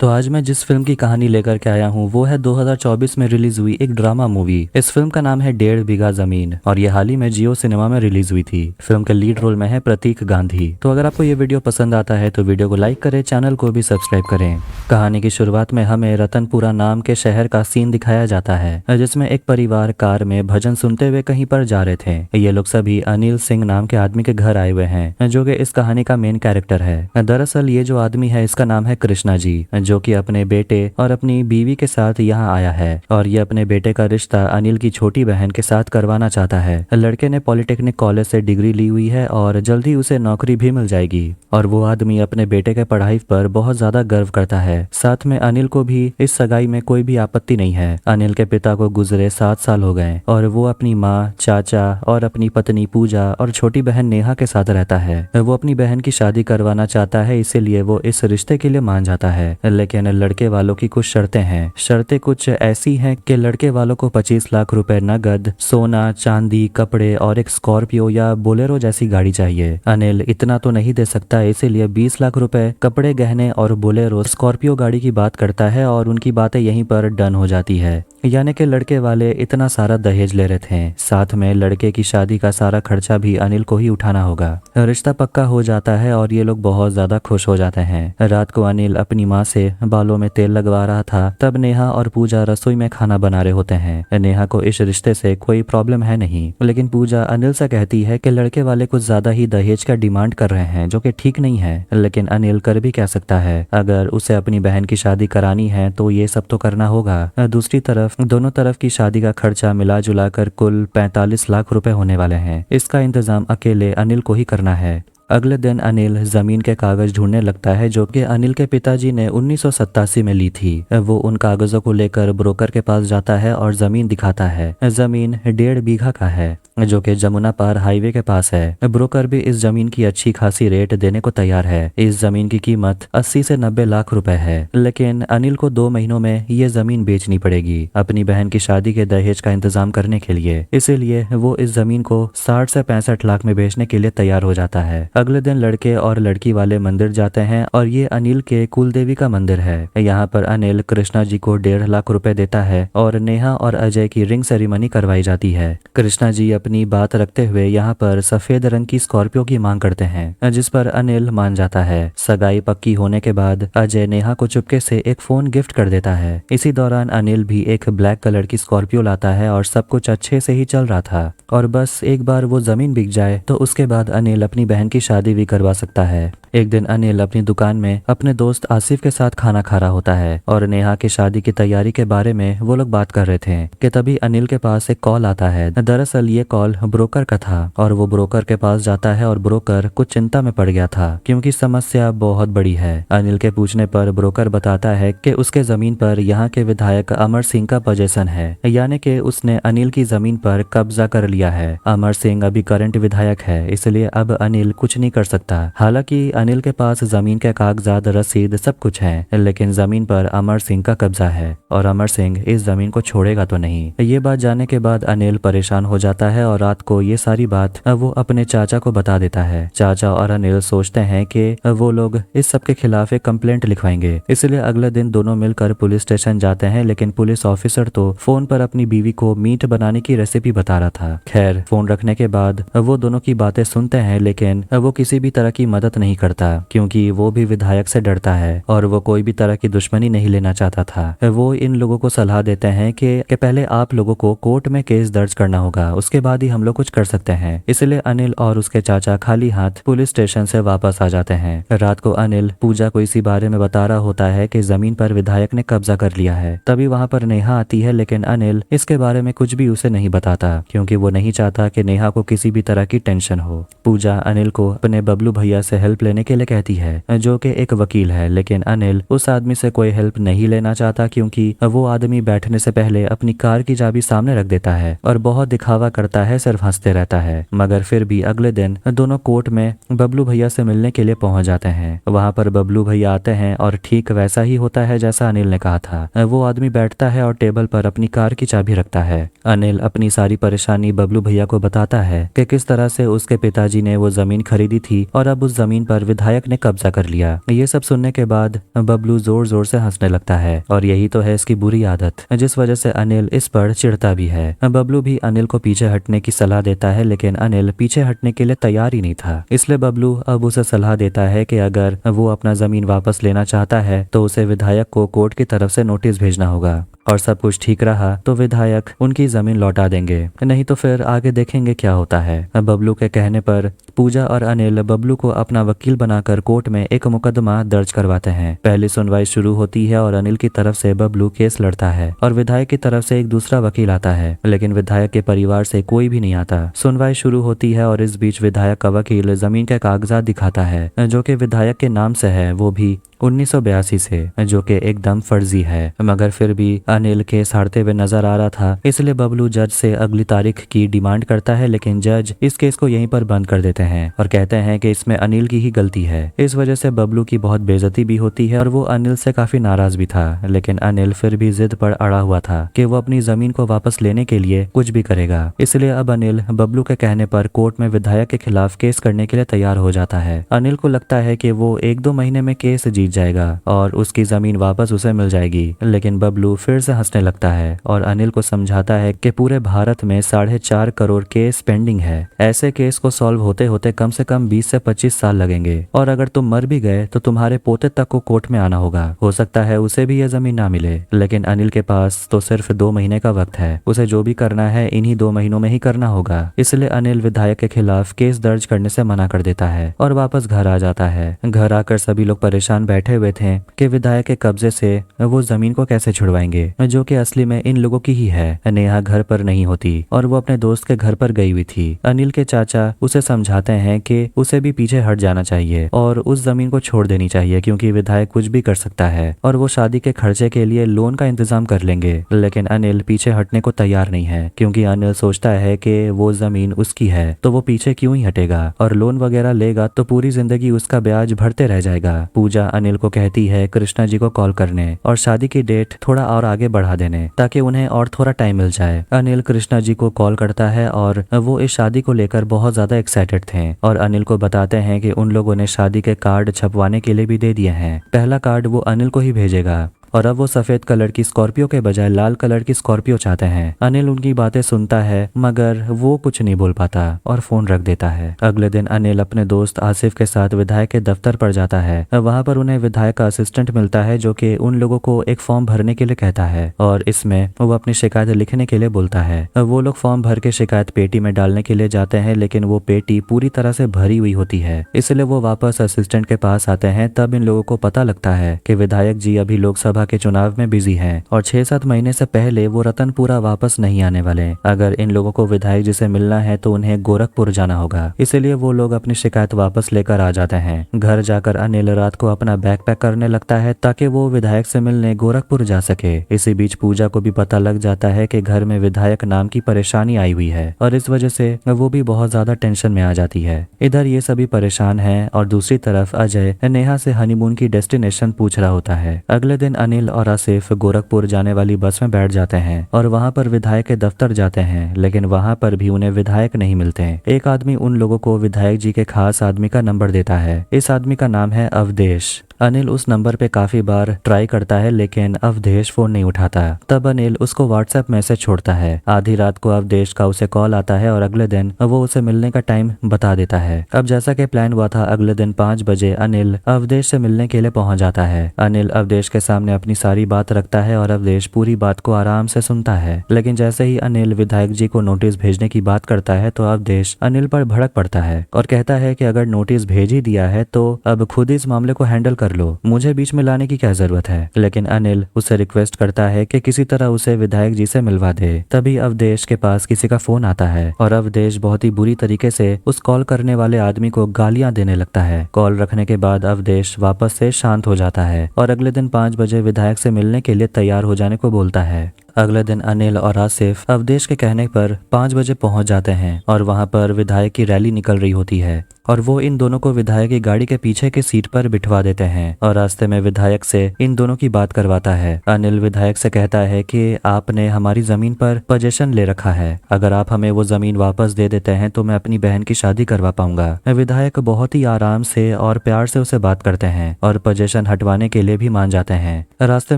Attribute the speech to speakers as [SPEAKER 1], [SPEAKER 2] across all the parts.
[SPEAKER 1] तो आज मैं जिस फिल्म की कहानी लेकर के आया हूँ वो है 2024 में रिलीज हुई एक ड्रामा मूवी। इस फिल्म का नाम है 1.5 बीघा जमीन और ये हाल ही में जियो सिनेमा में रिलीज हुई थी। फिल्म के लीड रोल में है प्रतीक गांधी। तो अगर आपको ये वीडियो पसंद आता है तो वीडियो को लाइक करें, चैनल को भी सब्सक्राइब करें। कहानी की शुरुआत में हमें रतनपुरा नाम के शहर का सीन दिखाया जाता है जिसमें एक परिवार कार में भजन सुनते हुए कहीं पर जा रहे थे। ये लोग सभी अनिल सिंह नाम के आदमी के घर आए हुए हैं जो कि इस कहानी का मेन कैरेक्टर है। दरअसल ये जो आदमी है इसका नाम है कृष्णा जी, जो कि अपने बेटे और अपनी बीवी के साथ यहाँ आया है और ये अपने बेटे का रिश्ता अनिल की छोटी बहन के साथ करवाना चाहता है। लड़के ने पॉलिटेक्निक कॉलेज से डिग्री ली हुई है और जल्दी उसे नौकरी भी मिल जाएगी और वो आदमी अपने बेटे के पढ़ाई पर बहुत ज्यादा गर्व करता है। साथ में अनिल को भी इस सगाई में कोई भी आपत्ति नहीं है। अनिल के पिता को गुजरे 7 साल हो गए और वो अपनी माँ, चाचा और अपनी पत्नी पूजा और छोटी बहन नेहा के साथ रहता है। वो अपनी बहन की शादी करवाना चाहता है, इसीलिए वो इस रिश्ते के लिए मान जाता है। लेकिन लड़के वालों की कुछ शर्तें हैं। शर्तें कुछ ऐसी हैं कि लड़के वालों को 25 लाख रुपए नगद, सोना, चांदी, कपड़े और एक स्कॉर्पियो या बोलेरो जैसी गाड़ी चाहिए। अनिल इतना तो नहीं दे सकता, इसीलिए 20 लाख रुपए, कपड़े, गहने और बोलेरो, स्कॉर्पियो गाड़ी की बात करता है और उनकी बातें यहीं पर डन हो जाती है। यानी कि लड़के वाले इतना सारा दहेज ले रहे थे। साथ में लड़के की शादी का सारा खर्चा भी अनिल को ही उठाना होगा। रिश्ता पक्का हो जाता है और ये लोग बहुत ज्यादा खुश हो जाते हैं। रात को अनिल अपनी माँ से बालों में तेल लगवा रहा था, तब नेहा और पूजा रसोई में खाना बना रहे होते हैं। नेहा को इस रिश्ते से कोई प्रॉब्लम है नहीं, लेकिन पूजा अनिल से कहती है कि लड़के वाले कुछ ज्यादा ही दहेज का डिमांड कर रहे हैं, जो कि ठीक नहीं है। लेकिन अनिल कर भी क्या सकता है, अगर उसे अपनी बहन की शादी करानी है तो ये सब तो करना होगा। दूसरी तरफ दोनों तरफ की शादी का खर्चा मिला जुला कर कुल 45 लाख रुपए होने वाले हैं। इसका इंतजाम अकेले अनिल को ही करना है। अगले दिन अनिल जमीन के कागज ढूंढने लगता है जो कि अनिल के पिताजी ने 1987 में ली थी। वो उन कागजों को लेकर ब्रोकर के पास जाता है और जमीन दिखाता है। जमीन 1.5 बीघा का है जो कि जमुना पार हाईवे के पास है। ब्रोकर भी इस जमीन की अच्छी खासी रेट देने को तैयार है। इस जमीन की कीमत 80 से 90 लाख रुपए है, लेकिन अनिल को 2 महीनों में ये जमीन बेचनी पड़ेगी अपनी बहन की शादी के दहेज का इंतजाम करने के लिए। इसीलिए वो इस जमीन को 60 से 65 लाख में बेचने के लिए तैयार हो जाता है। अगले दिन लड़के और लड़की वाले मंदिर जाते हैं और ये अनिल के कुलदेवी का मंदिर है। यहाँ पर अनिल कृष्णा जी को 1.5 लाख रुपए देता है और नेहा और अजय की रिंग सेरेमनी करवाई जाती है। कृष्णा जी अपनी बात रखते हुए यहाँ पर सफेद रंग की स्कॉर्पियो की मांग करते हैं, जिस पर अनिल मान जाता है। सगाई पक्की होने के बाद अजय नेहा को चुपके से एक फोन गिफ्ट कर देता है। इसी दौरान अनिल भी एक ब्लैक कलर की स्कॉर्पियो लाता है और सब कुछ अच्छे से ही चल रहा था और बस एक बार वो जमीन बिक जाए तो उसके बाद अनिल अपनी बहन की शादी भी करवा सकता है। एक दिन अनिल अपनी दुकान में अपने दोस्त आसिफ के साथ खाना खा रहा होता है और नेहा की शादी की तैयारी के बारे में वो लोग बात कर रहे थे कि तभी अनिल के पास एक कॉल आता है। दरअसल ये कॉल ब्रोकर का था और वो ब्रोकर के पास जाता है और ब्रोकर कुछ चिंता में पड़ गया था क्योंकि समस्या बहुत बड़ी है। अनिल के पूछने पर ब्रोकर बताता है कि उसके जमीन पर यहाँ के विधायक अमर सिंह का पोजीशन है, यानी कि उसने अनिल की जमीन पर कब्जा कर लिया है। अमर सिंह अभी करंट विधायक है, इसलिए अब अनिल कुछ नहीं कर सकता। हालांकि अनिल के पास जमीन के कागजात, रसीद सब कुछ है, लेकिन जमीन पर अमर सिंह का कब्जा है और अमर सिंह इस जमीन को छोड़ेगा तो नहीं। ये बात जानने के बाद अनिल परेशान हो जाता है और रात को ये सारी बात वो अपने चाचा को बता देता है। चाचा और अनिल सोचते हैं कि वो लोग इस सब के खिलाफ एक कंप्लेंट लिखवाएंगे, इसलिए अगले दिन दोनों मिलकर पुलिस स्टेशन जाते हैं। लेकिन पुलिस ऑफिसर तो फोन पर अपनी बीवी को मीट बनाने की रेसिपी बता रहा था। खैर, फोन रखने के बाद वो दोनों की बातें सुनते हैं, लेकिन वो किसी भी तरह की मदद नहीं करता क्योंकि वो भी विधायक से डरता है और वो कोई भी तरह की दुश्मनी नहीं लेना चाहता था। वो इन लोगों को सलाह देते हैं कि पहले आप लोगों को कोर्ट में केस दर्ज करना होगा, उसके बाद ही हम लोग कुछ कर सकते हैं। इसलिए अनिल और उसके चाचा खाली हाथ पुलिस स्टेशन से वापस आ जाते हैं। रात को अनिल पूजा को इसी बारे में बता रहा होता है कि जमीन पर विधायक ने कब्जा कर लिया है। तभी वहाँ पर नेहा आती है, लेकिन अनिल इसके बारे में कुछ भी उसे नहीं बताता क्योंकि वो नहीं चाहता कि नेहा को किसी भी तरह की टेंशन हो। पूजा अनिल को अपने बबलू भैया से हेल्प लेने के लिए कहती है, जो कि एक वकील है, लेकिन अनिल उस आदमी से कोई हेल्प नहीं लेना चाहता क्योंकि वो आदमी बैठने से पहले अपनी कार की चाबी सामने रख देता है और बहुत दिखावा करता है, सिर्फ हंसते रहता है। मगर फिर भी अगले दिन दोनों कोर्ट में बबलू भैया से मिलने के लिए पहुंच जाते हैं। वहां पर बबलू भैया आते हैं और ठीक वैसा ही होता है जैसा अनिल ने कहा था। वो आदमी बैठता है और टेबल पर अपनी कार की चाबी रखता है। अनिल अपनी सारी परेशानी बबलू भैया को बताता है कि किस तरह से उसके पिताजी ने वो जमीन खरीदी थी और अब उस जमीन पर विधायक ने कब्जा कर लिया। ये सब सुनने के बाद बबलू जोर जोर से हंसने लगता है और यही तो है इसकी बुरी आदत, जिस वजह से अनिल इस पर चिढ़ता भी है। बबलू भी अनिल को पीछे हटने की सलाह देता है, लेकिन अनिल पीछे हटने के लिए तैयार ही नहीं था। इसलिए बबलू अब उसे सलाह देता है कि अगर वो अपना जमीन वापस लेना चाहता है तो उसे विधायक को कोर्ट की तरफ से नोटिस भेजना होगा, और सब कुछ ठीक रहा तो विधायक उनकी जमीन लौटा देंगे, नहीं तो फिर आगे देखेंगे क्या होता है। बबलू के कहने पर पूजा और अनिल बबलू को अपना वकील बनाकर कोर्ट में एक मुकदमा दर्ज करवाते हैं। पहली सुनवाई शुरू होती है और अनिल की तरफ से बबलू केस लड़ता है और विधायक की तरफ से एक दूसरा वकील आता है, लेकिन विधायक के परिवार से कोई भी नहीं आता। सुनवाई शुरू होती है और इस बीच विधायक का वकील जमीन के कागजात दिखाता है जो कि विधायक के नाम से है, वो भी 1982 से, जो कि एकदम फर्जी है। मगर फिर भी अनिल केस हारते हुए नजर आ रहा था, इसलिए बबलू जज से अगली तारीख की डिमांड करता है, लेकिन जज इस केस को यहीं पर बंद कर देते हैं और कहते हैं कि इसमें अनिल की ही गलती है। इस वजह से बबलू की बहुत बेइज्जती भी होती है और वो अनिल से काफी नाराज भी था, लेकिन अनिल फिर भी जिद पर अड़ा हुआ था कि वो अपनी जमीन को वापस लेने के लिए कुछ भी करेगा। इसलिए अब अनिल बबलू के कहने पर कोर्ट में विधायक के खिलाफ केस करने के लिए तैयार हो जाता है। अनिल को लगता है कि वो 1-2 महीने में केस जीत जाएगा और उसकी जमीन वापस उसे मिल जाएगी, लेकिन बबलू फिर से हंसने लगता है और अनिल को समझाता है कि पूरे भारत में 4.5 करोड़ केस पेंडिंग है। ऐसे केस को सॉल्व होते होते कम से कम 20 से 25 साल लगेंगे और अगर तुम मर भी गए तो तुम्हारे पोते तक को कोर्ट में आना होगा। हो सकता है उसे भी यह जमीन ना मिले, लेकिन अनिल के पास तो सिर्फ 2 महीने का वक्त है। उसे जो भी करना है इन्हीं 2 महीनों में ही करना होगा। इसलिए अनिल विधायक के खिलाफ केस दर्ज करने से मना कर देता है और वापस घर आ जाता है। घर आकर सभी लोग परेशान बैठे हुए थे कि विधायक के कब्जे से वो जमीन को कैसे छुड़वाएंगे, जो कि असली में इन लोगों की ही है। नेहा घर पर नहीं होती और वो अपने दोस्त के घर पर गई हुई थी। अनिल के चाचा उसे समझाते हैं कि उसे भी पीछे हट जाना चाहिए और उस जमीन को छोड़ देनी चाहिए, क्योंकि विधायक कुछ भी कर सकता है और वो शादी के खर्चे के लिए लोन का इंतजाम कर लेंगे। लेकिन अनिल पीछे हटने को तैयार नहीं है, क्योंकि अनिल सोचता है कि वो जमीन उसकी है तो वो पीछे क्यों ही हटेगा, और लोन वगैरह लेगा तो पूरी जिंदगी उसका ब्याज भरते रह जाएगा। पूजा अनिल को कहती है कृष्णा जी को कॉल करने और शादी की डेट थोड़ा और आगे बढ़ा देने, ताकि उन्हें और थोड़ा टाइम मिल जाए। अनिल कृष्णा जी को कॉल करता है और वो इस शादी को लेकर बहुत ज्यादा एक्साइटेड थे और अनिल को बताते हैं कि उन लोगों ने शादी के कार्ड छपवाने के लिए भी दे दिए हैं। पहला कार्ड वो अनिल को ही भेजेगा और अब वो सफेद कलर की स्कॉर्पियो के बजाय लाल कलर की स्कॉर्पियो चाहते हैं। अनिल उनकी बातें सुनता है मगर वो कुछ नहीं बोल पाता और फोन रख देता है। अगले दिन अनिल अपने दोस्त आसिफ के साथ विधायक के दफ्तर पर जाता है। वहां पर उन्हें विधायक का असिस्टेंट मिलता है जो कि उन लोगों को एक फॉर्म भरने के लिए कहता है और इसमें वो अपनी शिकायत लिखने के लिए बोलता है। वो लोग फॉर्म भर के शिकायत पेटी में डालने के लिए जाते हैं, लेकिन वो पेटी पूरी तरह से भरी हुई होती है, इसलिए वो वापस असिस्टेंट के पास आते हैं। तब इन लोगों को पता लगता है कि विधायक जी अभी लोकसभा के चुनाव में बिजी हैं और 6-7 महीने से पहले वो रतनपुरा वापस नहीं आने वाले। अगर इन लोगों को विधायक जी से मिलना है तो उन्हें गोरखपुर जाना होगा, इसलिए वो लोग अपनी शिकायत वापस लेकर आ जाते हैं। घर जाकर अनिल रात को अपना बैग पैक करने लगता है ताकि वो विधायक से मिलने गोरखपुर जा सके। इसी बीच पूजा को भी पता लग जाता है कि घर में विधायक नाम की परेशानी आई हुई है और इस वजह से वो भी बहुत ज्यादा टेंशन में आ जाती है। इधर ये सभी परेशान हैं और दूसरी तरफ अजय नेहा से हनीमून की डेस्टिनेशन पूछ रहा होता है। अगले दिन अनिल और आसिफ गोरखपुर जाने वाली बस में बैठ जाते हैं और वहां पर विधायक के दफ्तर जाते हैं, लेकिन वहां पर भी उन्हें विधायक नहीं मिलते। एक आदमी उन लोगों को विधायक जी के खास आदमी का नंबर देता है। इस आदमी का नाम है अवधेश। अनिल उस नंबर पे काफी बार ट्राई करता है, लेकिन अवधेश फोन नहीं उठाता। तब अनिल उसको व्हाट्सएप मैसेज छोड़ता है। आधी रात को अवधेश का उसे कॉल आता है और अगले दिन वो उसे मिलने का टाइम बता देता है। अब जैसा कि प्लान हुआ था, अगले दिन 5 बजे अनिल अवधेश से मिलने के लिए पहुंच जाता है। अनिल अवधेश के सामने अपनी सारी बात रखता है और अवधेश पूरी बात को आराम से सुनता है, लेकिन जैसे ही अनिल विधायक जी को नोटिस भेजने की बात करता है तो अवधेश अनिल पर भड़क पड़ता है और कहता है कि अगर नोटिस भेज ही दिया है तो अब खुद इस मामले को हैंडल कर लो, मुझे बीच में लाने की क्या जरूरत है। लेकिन अनिल उससे रिक्वेस्ट करता है कि किसी तरह उसे विधायक जी से मिलवा दे। तभी अवधेश के पास किसी का फोन आता है और अवधेश बहुत ही बुरी तरीके से उस कॉल करने वाले आदमी को गालियां देने लगता है। कॉल रखने के बाद अवधेश वापस से शांत हो जाता है और अगले दिन 5 बजे विधायक से मिलने के लिए तैयार हो जाने को बोलता है। अगले दिन अनिल और आसिफ अवधेश के कहने पर 5 बजे पहुंच जाते हैं और वहां पर विधायक की रैली निकल रही होती है और वो इन दोनों को विधायक की गाड़ी के पीछे की सीट पर बिठवा देते हैं और रास्ते में विधायक से इन दोनों की बात करवाता है। अनिल विधायक से कहता है कि आपने हमारी जमीन पर पोजीशन ले रखा है, अगर आप हमें वो जमीन वापस दे देते हैं तो मैं अपनी बहन की शादी करवा पाऊंगा। विधायक बहुत ही आराम से और प्यार से उसे बात करते हैं और पोजीशन हटवाने के लिए भी मान जाते हैं। रास्ते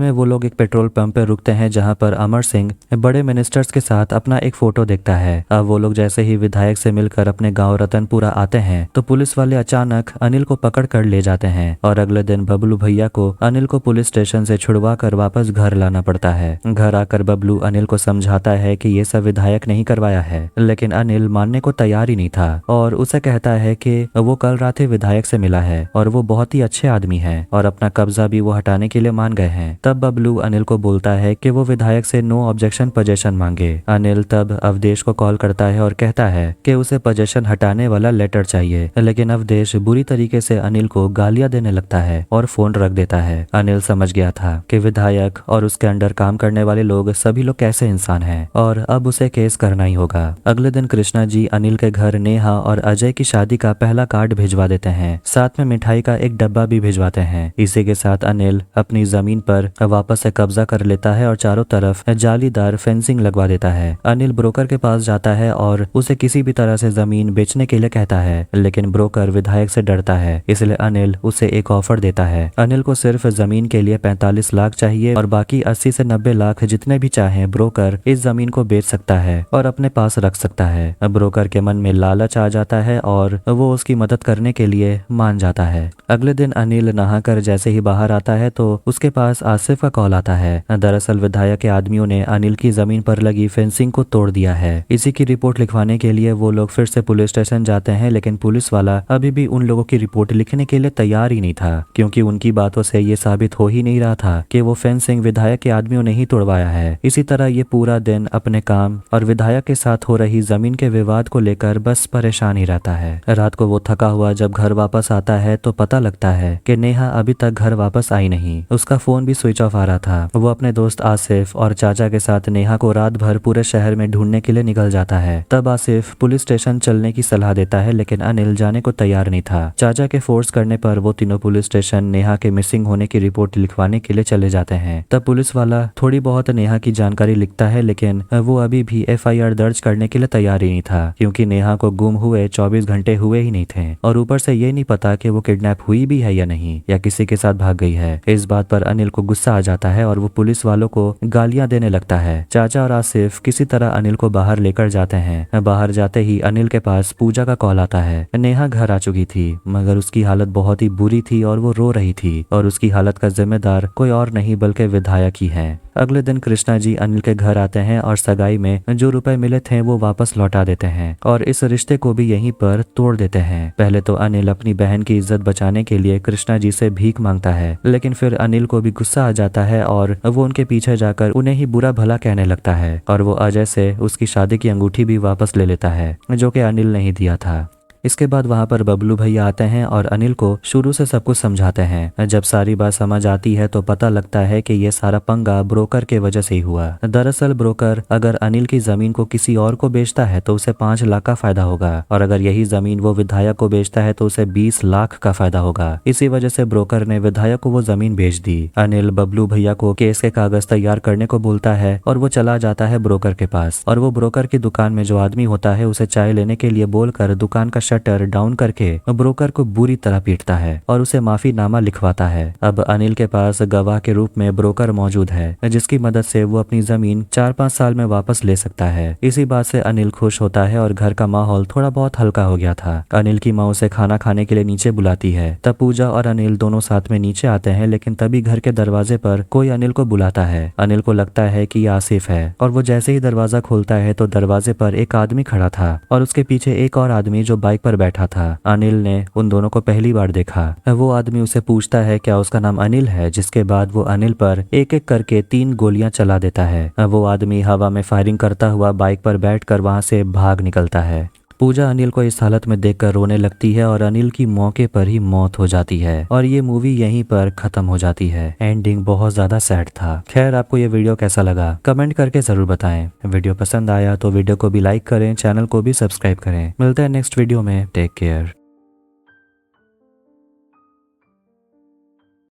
[SPEAKER 1] में वो लोग एक पेट्रोल पंप पे रुकते हैं जहाँ पर अमर सिंह बड़े मिनिस्टर्स के साथ अपना एक फोटो देखता है। अब वो लोग जैसे ही विधायक से मिलकर अपने गांव रतनपुरा आते हैं तो पुलिस वाले अचानक अनिल को पकड़ कर ले जाते हैं और अगले दिन बबलू भैया को अनिल को पुलिस स्टेशन से छुड़वा कर वापस घर लाना पड़ता है। घर आकर बबलू अनिल को समझाता है कि ये सब विधायक नहीं करवाया है, लेकिन अनिल मानने को तैयार ही नहीं था और उसे कहता है कि वो कल रात ही विधायक से मिला है और वो बहुत ही अच्छे आदमी है और अपना कब्जा भी वो हटाने के लिए मान गए हैं। तब बबलू अनिल को बोलता है कि वो विधायक से नो ऑब्जेक्शन पोजीशन मांगे। अनिल तब अवधेश को कॉल करता है और कहता है कि उसे पोजीशन हटाने वाला लेटर चाहिए, लेकिन अवधेश बुरी तरीके से अनिल को गालियां देने लगता है और फोन रख देता है। अनिल समझ गया था कि विधायक और उसके अंडर काम करने वाले लोग सभी लोग कैसे इंसान हैं और अब उसे केस करना ही होगा। अगले दिन कृष्णा जी अनिल के घर नेहा और अजय की शादी का पहला कार्ड भिजवा देते हैं, साथ में मिठाई का एक डब्बा भी भिजवाते हैं। इसी के साथ अनिल अपनी जमीन पर वापस से कब्जा कर लेता है और चारों तरफ जालीदार फेंसिंग लगवा देता है। अनिल ब्रोकर के पास जाता है और उसे किसी भी तरह से जमीन बेचने के लिए कहता है, लेकिन ब्रोकर विधायक से डरता है, इसलिए अनिल उसे एक ऑफर देता है। अनिल को सिर्फ जमीन के लिए 45 लाख चाहिए और बाकी 80 से 90 लाख जितने भी चाहे ब्रोकर इस जमीन को बेच सकता है और अपने पास रख सकता है। ब्रोकर के मन में लालच आ जाता है और वो उसकी मदद करने के लिए मान जाता है। अगले दिन अनिल नहाकर जैसे ही बाहर आता है तो उसके पास आसिफ का कॉल आता है। दरअसल विधायक के आदमियों ने अनिल की जमीन पर लगी फेंसिंग को तोड़ दिया है। इसी की रिपोर्ट लिखवाने के लिए वो लोग फिर से पुलिस स्टेशन जाते हैं, लेकिन पुलिस वाला अभी भी उन लोगों की रिपोर्ट लिखने के लिए तैयार ही नहीं था, क्योंकि उनकी बातों से ये साबित हो ही नहीं रहा था कि वो फेंसिंग विधायक के आदमियों ने ही तोड़वाया है। इसी तरह ये पूरा दिन अपने काम और विधायक के साथ हो रही जमीन के विवाद को लेकर बस परेशान ही रहता है। रात को वो थका हुआ जब घर वापस आता है तो पता लगता है कि नेहा अभी तक घर वापस आई नहीं। उसका फोन भी स्विच ऑफ आ रहा था। वो अपने दोस्त आसिफ और चाचा के साथ नेहा को रात भर पूरे शहर में ढूंढने के लिए निकल जाता है। तब आसिफ पुलिस स्टेशन चलने की सलाह देता है, लेकिन अनिल जाने को तैयार नहीं था। चाचा के फोर्स करने पर वो तीनों पुलिस स्टेशन नेहा के मिसिंग होने की रिपोर्ट लिखवाने के लिए चले जाते हैं। तब पुलिस वाला थोड़ी बहुत नेहा की जानकारी लिखता है, लेकिन वो अभी भी FIR दर्ज करने के लिए तैयार ही नहीं था, क्योंकि नेहा को गुम हुए 24 घंटे हुए ही नहीं थे और ऊपर से ये नहीं पता कि वो किडनैप हुई भी है या नहीं, या किसी के साथ भाग गई है। इस बात पर अनिल को गुस्सा आ जाता है और वो पुलिस वालों को गालियां देने लगता है। चाचा और आसिफ किसी तरह अनिल को बाहर लेकर जाते हैं। बाहर जाते ही अनिल के पास पूजा का कॉल आता है। नेहा घर आ चुकी थी, मगर उसकी हालत बहुत ही बुरी थी और वो रो रही थी और उसकी हालत का जिम्मेदार कोई और नहीं बल्कि विधायक ही है। अगले दिन कृष्णा जी अनिल के घर आते हैं और सगाई में जो रुपए मिले थे वो वापस लौटा देते हैं और इस रिश्ते को भी यहीं पर तोड़ देते हैं। पहले तो अनिल अपनी बहन की इज्जत बचाने के लिए कृष्णा जी से भीख मांगता है, लेकिन फिर अनिल को भी गुस्सा आ जाता है और वो उनके पीछे जाकर उन्हें ही बुरा भला कहने लगता है और वो अजय से उसकी शादी की अंगूठी भी वापस ले लेता है, जो कि अनिल ने ही दिया था। इसके बाद वहां पर बबलू भैया आते हैं और अनिल को शुरू से सब कुछ समझाते हैं। जब सारी बात समझ आती है तो पता लगता है कि ये सारा पंगा ब्रोकर के वजह से ही हुआ। दरअसल ब्रोकर अगर अनिल की जमीन को किसी और को बेचता है तो उसे 5 लाख का फायदा होगा, और अगर यही जमीन वो विधायक को बेचता है तो उसे 20 लाख का फायदा होगा। इसी वजह से ब्रोकर ने विधायक को वो जमीन बेच दी। अनिल बबलू भैया को केस के कागज तैयार करने को बोलता है और वो चला जाता है ब्रोकर के पास, और वो ब्रोकर की दुकान में जो आदमी होता है उसे चाय लेने के लिए बोलकर दुकान का शटर डाउन करके ब्रोकर को बुरी तरह पीटता है और उसे माफीनामा लिखवाता है। अब अनिल के पास गवाह के रूप में ब्रोकर मौजूद है, जिसकी मदद से वो अपनी जमीन 4-5 साल में वापस ले सकता है। इसी बात से अनिल खुश होता है और घर का माहौल थोड़ा बहुत हल्का हो गया था। अनिल की माँ उसे खाना खाने के लिए नीचे बुलाती है। तब पूजा और अनिल दोनों साथ में नीचे आते हैं, लेकिन तभी घर के दरवाजे पर कोई अनिल को बुलाता है। अनिल को लगता है कि आसिफ है और वो जैसे ही दरवाजा खोलता है तो दरवाजे पर एक आदमी खड़ा था और उसके पीछे एक और आदमी जो बाइक पर बैठा था। अनिल ने उन दोनों को पहली बार देखा। वो आदमी उसे पूछता है क्या उसका नाम अनिल है, जिसके बाद वो अनिल पर एक एक करके 3 गोलियां चला देता है। वो आदमी हवा में फायरिंग करता हुआ बाइक पर बैठकर वहां से भाग निकलता है। पूजा अनिल को इस हालत में देखकर रोने लगती है और अनिल की मौके पर ही मौत हो जाती है और ये मूवी यहीं पर खत्म हो जाती है। एंडिंग बहुत ज्यादा सैड था। खैर, आपको ये वीडियो कैसा लगा कमेंट करके जरूर बताएं। वीडियो पसंद आया तो वीडियो को भी लाइक करें, चैनल को भी सब्सक्राइब करें। मिलते हैं नेक्स्ट वीडियो में। Take care.